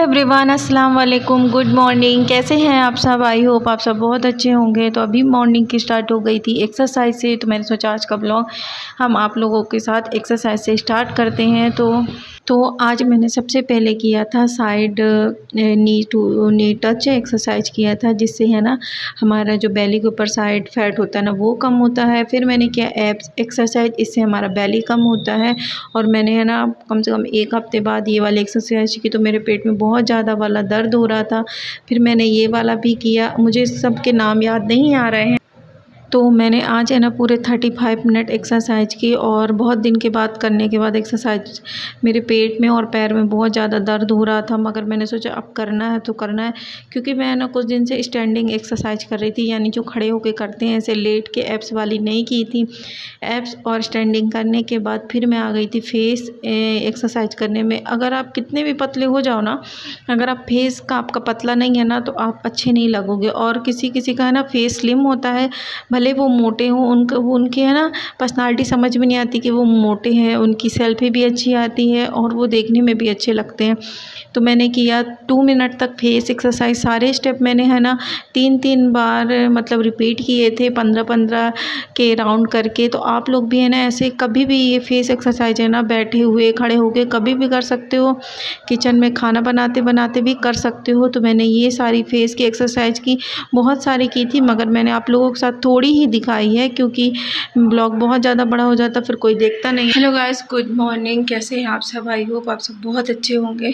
Everyone, अस्सलाम वालेकुम, good morning. कैसे हैं आप सब? आई होप आप सब बहुत अच्छे होंगे। तो अभी मॉर्निंग की स्टार्ट हो गई थी एक्सरसाइज से, तो मैंने सोचा आज का ब्लॉग हम आप लोगों के साथ एक्सरसाइज से स्टार्ट करते हैं। तो आज मैंने सबसे पहले किया था साइड नी टच एक्सरसाइज किया था, जिससे है ना हमारा जो बेली के ऊपर साइड फैट होता है ना वो कम होता है। फिर मैंने किया एब्स एक्सरसाइज, इससे हमारा बेली कम होता है। और मैंने है ना कम से कम 1 हफ्ते बाद ये वाली एक्सरसाइज की, तो मेरे पेट में बहुत ज़्यादा वाला दर्द हो रहा था। फिर मैंने ये वाला भी किया, मुझे सब के नाम याद नहीं आ रहे हैं। तो मैंने आज है ना पूरे 35 मिनट एक्सरसाइज की, और बहुत दिन के बाद करने के बाद एक्सरसाइज मेरे पेट में और पैर में बहुत ज़्यादा दर्द हो रहा था, मगर मैंने सोचा अब करना है तो करना है। क्योंकि मैं ना कुछ दिन से स्टैंडिंग एक्सरसाइज कर रही थी, यानी जो खड़े होके करते हैं, ऐसे लेट के एब्स वाली नहीं की थी। एब्स और स्टैंडिंग करने के बाद फिर मैं आ गई थी फेस एक्सरसाइज करने में। अगर आप कितने भी पतले हो जाओ ना, अगर आप फेस का आपका पतला नहीं है ना, तो आप अच्छे नहीं लगोगे। और किसी किसी का है ना फेस स्लिम होता है, भले वो मोटे हों, उनकी है ना पर्सनालिटी समझ में नहीं आती कि वो मोटे हैं, उनकी सेल्फी भी अच्छी आती है और वो देखने में भी अच्छे लगते हैं। तो मैंने किया 2 मिनट तक फेस एक्सरसाइज, सारे स्टेप मैंने है ना 3-3 बार मतलब रिपीट किए थे, 15-15 के राउंड करके। तो आप लोग भी है ना ऐसे कभी भी ये फेस एक्सरसाइज है ना बैठे हुए खड़े होके कभी भी कर सकते हो, किचन में खाना बनाते बनाते भी कर सकते हो। तो मैंने ये सारी फेस की एक्सरसाइज की, बहुत सारी की थी, मगर मैंने आप लोगों के साथ थोड़ी ही दिखाई है, क्योंकि ब्लॉग बहुत ज़्यादा बड़ा हो जाता फिर कोई देखता नहीं। Hello guys, good morning. कैसे हैं आप सब? आई होप आप सब बहुत अच्छे होंगे।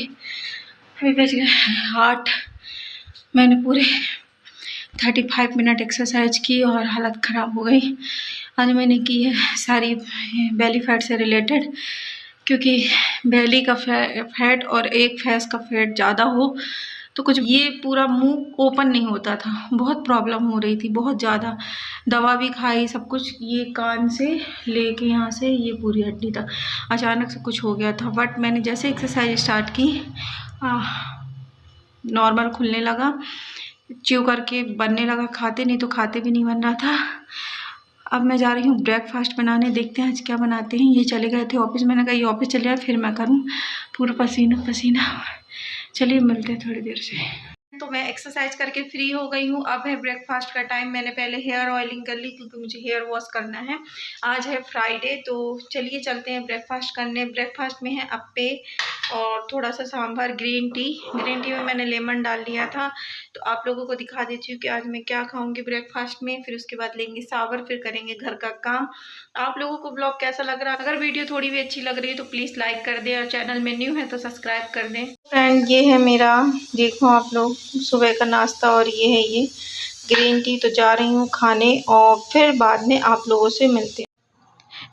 अभी बज गए 8। मैंने पूरे 35 मिनट एक्सरसाइज की और हालत ख़राब हो गई। आज मैंने की है सारी बेली फैट से रिलेटेड, क्योंकि बेली का फैट और एक फेस का फैट ज़्यादा हो तो कुछ ये पूरा मुंह ओपन नहीं होता था, बहुत प्रॉब्लम हो रही थी, बहुत ज़्यादा। दवा भी खाई, सब कुछ, ये कान से लेके यहाँ से ये पूरी हड्डी तक अचानक से कुछ हो गया था। बट मैंने जैसे एक्सरसाइज स्टार्ट की नॉर्मल खुलने लगा, च्यू करके बनने लगा, खाते नहीं तो खाते भी नहीं बन रहा था। अब मैं जा रही हूँ ब्रेकफास्ट बनाने, देखते हैं आज क्या बनाते हैं। ये चले गए थे ऑफिस, मैंने कहा ये ऑफिस चले जाए फिर मैं करूँ, पूरा पसीना पसीना। चलिए मिलते हैं थोड़ी देर से। तो मैं एक्सरसाइज करके फ्री हो गई हूँ, अब है ब्रेकफास्ट का टाइम। मैंने पहले हेयर ऑयलिंग कर ली, क्योंकि मुझे हेयर वॉश करना है। आज है फ्राइडे, तो चलिए चलते हैं ब्रेकफास्ट करने। ब्रेकफास्ट में है अप्पे और थोड़ा सा सांभर, ग्रीन टी में मैंने लेमन डाल लिया था। तो आप लोगों को दिखा देती हूँ कि आज मैं क्या खाऊंगी ब्रेकफास्ट में। फिर उसके बाद लेंगे शावर, फिर करेंगे घर का काम। आप लोगों को ब्लॉग कैसा लग रहा है? अगर वीडियो थोड़ी भी अच्छी लग रही है तो प्लीज़ लाइक कर दें, और चैनल में न्यू है तो सब्सक्राइब कर दें। फ्रेंड, ये है मेरा, देखो आप लोग, सुबह का नाश्ता, और ये है ये ग्रीन टी। तो जा रही हूँ खाने और फिर बाद में आप लोगों से मिलते हैं।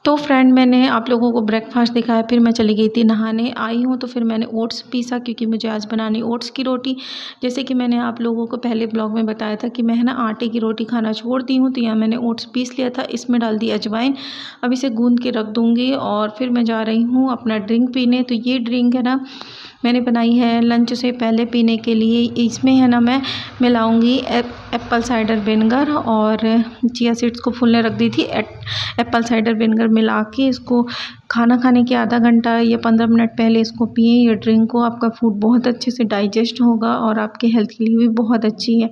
तो फ्रेंड, मैंने आप लोगों को ब्रेकफास्ट दिखाया, फिर मैं चली गई थी नहाने। आई हूँ तो फिर मैंने ओट्स पीसा, क्योंकि मुझे आज बनानी ओट्स की रोटी। जैसे कि मैंने आप लोगों को पहले ब्लॉग में बताया था कि मैं है ना आटे की रोटी खाना छोड़ दी हूँ, तो यहाँ मैंने ओट्स पीस लिया था, इसमें डाल दी अजवाइन। अब इसे गूंद के रख दूँगी और फिर मैं जा रही हूँ अपना ड्रिंक पीने। तो ये ड्रिंक है ना मैंने बनाई है लंच से पहले पीने के लिए। इसमें है ना मैं मिलाऊंगी एप्पल साइडर विनेगर, और चिया सीड्स को फूलने रख दी थी। एप्पल साइडर विनेगर मिला के इसको खाना खाने के आधा घंटा या 15 मिनट पहले इसको पिए। ये ड्रिंक को, आपका फूड बहुत अच्छे से डाइजेस्ट होगा और आपके हेल्थ के लिए भी बहुत अच्छी है।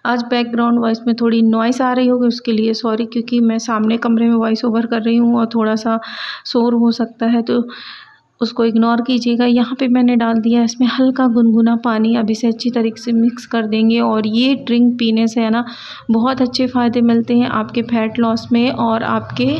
आज बैकग्राउंड वॉइस में थोड़ी नॉइस आ रही होगी, उसके लिए सॉरी, क्योंकि मैं सामने कमरे में वॉइस ओवर कर रही हूँ और थोड़ा सा शोर हो सकता है, तो उसको इग्नोर कीजिएगा। यहाँ पे मैंने डाल दिया इसमें हल्का गुनगुना पानी। अब इसे अच्छी तरीके से मिक्स कर देंगे। और ये ड्रिंक पीने से है ना बहुत अच्छे फ़ायदे मिलते हैं आपके फैट लॉस में और आपके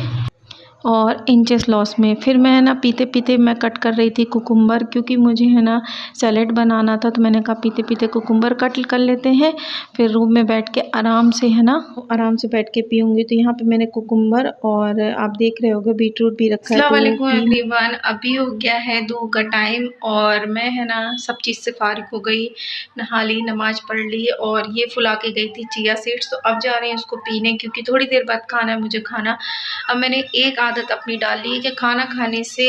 इंचेस लॉस में। फिर मैं है ना पीते पीते मैं कट कर रही थी कुकुम्बर, क्योंकि मुझे है ना सैलेड बनाना था। तो मैंने कहा पीते पीते कुकुम्बर कट कर लेते हैं, फिर रूम में बैठ के आराम से है ना आराम से बैठ के पीऊँगी। तो यहाँ पे मैंने कुकुम्बर और आप देख रहे होंगे बीटरूट भी रखा है। अस्सलाम वालेकुम एवरीवन, अभी हो गया है 2 का टाइम और मैं है ना सब चीज़ से फारिग हो गई, नहा ली, नमाज पढ़ ली, और ये फुला के गई थी चिया सीड्स। तो अब जा रही हैं उसको पीने, क्योंकि थोड़ी देर बाद खाना है मुझे खाना। अब मैंने एक आदत अपनी डाली है कि खाना खाने से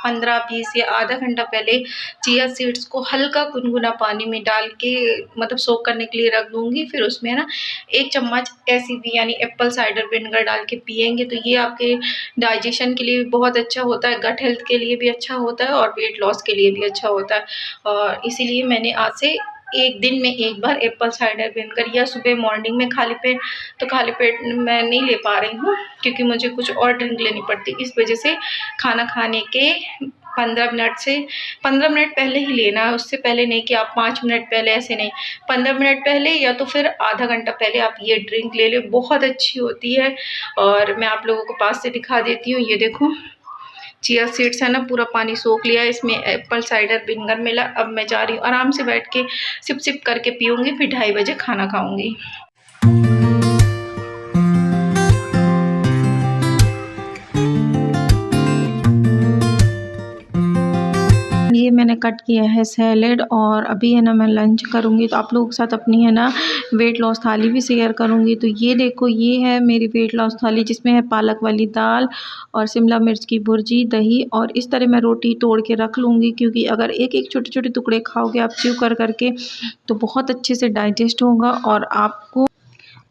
15-20 या आधा घंटा पहले चिया सीड्स को हल्का गुनगुना पानी में डाल के मतलब सोक करने के लिए रख दूँगी। फिर उसमें ना 1 चम्मच एसीवी यानी एप्पल साइडर विनेगर डाल के पिएँगे तो ये आपके डाइजेशन के लिए भी बहुत अच्छा होता है, गट हेल्थ के लिए भी अच्छा होता है और वेट लॉस के लिए भी अच्छा होता है। और इसीलिए मैंने आज से 1 दिन में 1 बार एप्पल साइडर विनेगर या सुबह मॉर्निंग में खाली पेट मैं नहीं ले पा रही हूँ क्योंकि मुझे कुछ और ड्रिंक लेनी पड़ती है। इस वजह से खाना खाने के 15 मिनट पहले ही लेना है, उससे पहले नहीं कि आप 5 मिनट पहले, ऐसे नहीं। 15 मिनट पहले या तो फिर आधा घंटा पहले आप ये ड्रिंक ले लें, बहुत अच्छी होती है। और मैं आप लोगों को पास से दिखा देती हूँ। ये देखो चिया सीड्स है ना, पूरा पानी सोख लिया, इसमें एप्पल साइडर विनेगर मिला। अब मैं जा रही हूँ आराम से बैठ के सिप सिप करके पीऊँगी, फिर 2:30 बजे खाना खाऊँगी। ये मैंने कट किया है सैलेड और अभी है ना मैं लंच करूँगी तो आप लोगों के साथ अपनी है ना वेट लॉस थाली भी शेयर करूँगी। तो ये देखो, ये है मेरी वेट लॉस थाली जिसमें है पालक वाली दाल और शिमला मिर्च की भुर्जी, दही और इस तरह मैं रोटी तोड़ के रख लूँगी क्योंकि अगर एक एक छोटे छोटे टुकड़े खाओगे आप च्यू कर करके तो बहुत अच्छे से डाइजेस्ट होगा और आपको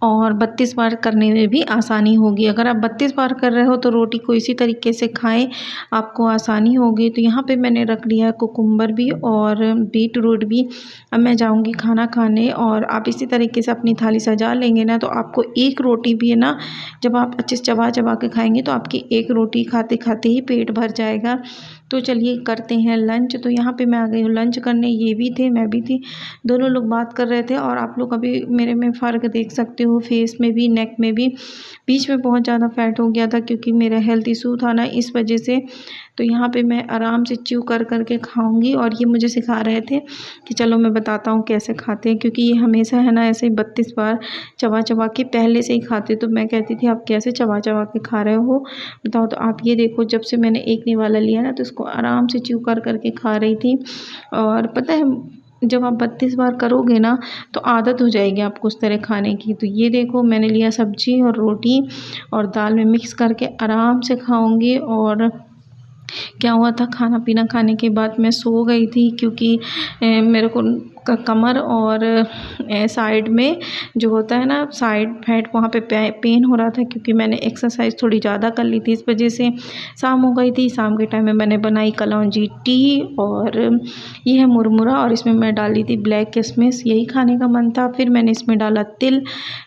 32 बार करने में भी आसानी होगी। अगर आप 32 बार कर रहे हो तो रोटी को इसी तरीके से खाएं, आपको आसानी होगी। तो यहाँ पे मैंने रख लिया कुकुम्बर भी और बीट रूट भी। अब मैं जाऊँगी खाना खाने और आप इसी तरीके से अपनी थाली सजा लेंगे ना तो आपको एक रोटी भी है ना, जब आप अच्छे से चबा चबा के खाएँगे तो आपकी एक रोटी खाते खाते ही पेट भर जाएगा। तो चलिए करते हैं लंच। तो यहाँ पे मैं आ गई हूँ लंच करने, ये भी थे मैं भी थी, दोनों लोग बात कर रहे थे और आप लोग अभी मेरे में फ़र्क देख सकते हो, फेस में भी, नेक में भी। बीच में बहुत ज़्यादा फैट हो गया था क्योंकि मेरा हेल्थ इशू था ना, इस वजह से। तो यहाँ पे मैं आराम से च्यू कर के खाऊंगी और ये मुझे सिखा रहे थे कि चलो मैं बताता हूँ कैसे खाते हैं, क्योंकि ये हमेशा है ना ऐसे ही 32 बार चबा चबा के पहले से ही खाते। तो मैं कहती थी आप कैसे चबा चबा के खा रहे हो बताओ। तो आप ये देखो, जब से मैंने एक निवाला लिया ना तो इसको आराम से च्यू कर के खा रही थी। और पता है जब आप 32 बार करोगे ना तो आदत हो जाएगी आपको उस तरह खाने की। तो ये देखो मैंने लिया सब्जी और रोटी और दाल में मिक्स करके आराम से खाऊंगी। और क्या हुआ था, खाना पीना खाने के बाद मैं सो गई थी क्योंकि मेरे को कमर और साइड में जो होता है ना साइड फैट, वहाँ पे पेन हो रहा था क्योंकि मैंने एक्सरसाइज थोड़ी ज़्यादा कर ली थी। इस वजह से शाम हो गई थी। शाम के टाइम में मैंने बनाई कलौंजी टी और ये है मुरमुरा और इसमें मैं डाली थी ब्लैक किशमिश, यही खाने का मन था। फिर मैंने इसमें डाला तिल,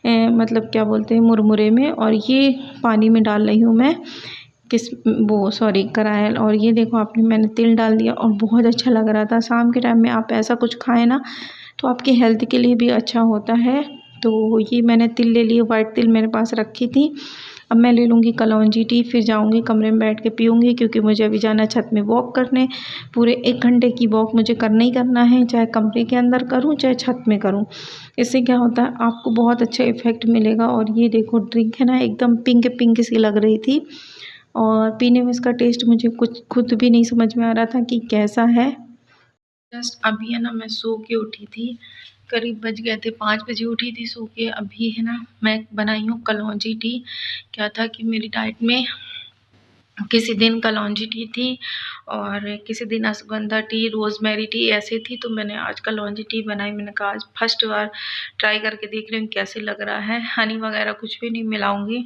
मतलब क्या बोलते हैं मुरमुरे में, और ये पानी में डाल रही हूँ मैं करायल। और ये देखो आपने, मैंने तिल डाल दिया और बहुत अच्छा लग रहा था। शाम के टाइम में आप ऐसा कुछ खाएं ना तो आपकी हेल्थ के लिए भी अच्छा होता है। तो ये मैंने तिल ले लिए, वाइट तिल मेरे पास रखी थी। अब मैं ले लूँगी कलौंजी टी, फिर जाऊँगी कमरे में बैठ के पीऊँगी क्योंकि मुझे अभी जाना छत में वॉक करने। पूरे 1 घंटे की वॉक मुझे करना ही करना है, चाहे कमरे के अंदर करूँ चाहे छत में करूँ। इससे क्या होता है आपको बहुत अच्छा इफ़ेक्ट मिलेगा। और ये देखो ड्रिंक है ना, एकदम पिंक पिंक सी लग रही थी और पीने में इसका टेस्ट मुझे कुछ खुद भी नहीं समझ में आ रहा था कि कैसा है। जस्ट अभी है ना मैं सो के उठी थी, करीब बज गए थे 5 बजे उठी थी सो के। अभी है ना मैं बनाई हूँ कलौंजी टी। क्या था कि मेरी डाइट में किसी दिन कलौंजी टी थी और किसी दिन अश्वगंधा टी, रोज़मेरी टी ऐसे थी। तो मैंने आज कलौंजी टी बनाई। मैंने कहा आज फर्स्ट बार ट्राई करके देख रही हूँ कैसे लग रहा है। हनी वगैरह कुछ भी नहीं मिलाऊंगी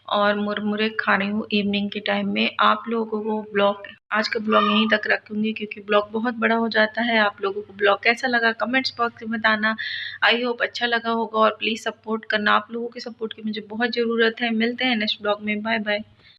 और मुरमुरे खा रही हूँ इवनिंग के टाइम में। आप लोगों को ब्लॉग, आज का ब्लॉग यहीं तक रखूँगी क्योंकि ब्लॉग बहुत बड़ा हो जाता है। आप लोगों को ब्लॉग कैसा लगा कमेंट्स बॉक्स में बताना। आई होप अच्छा लगा होगा और प्लीज़ सपोर्ट करना। आप लोगों के सपोर्ट की मुझे बहुत ज़रूरत है। मिलते हैं नेक्स्ट ब्लॉग में, बाय बाय।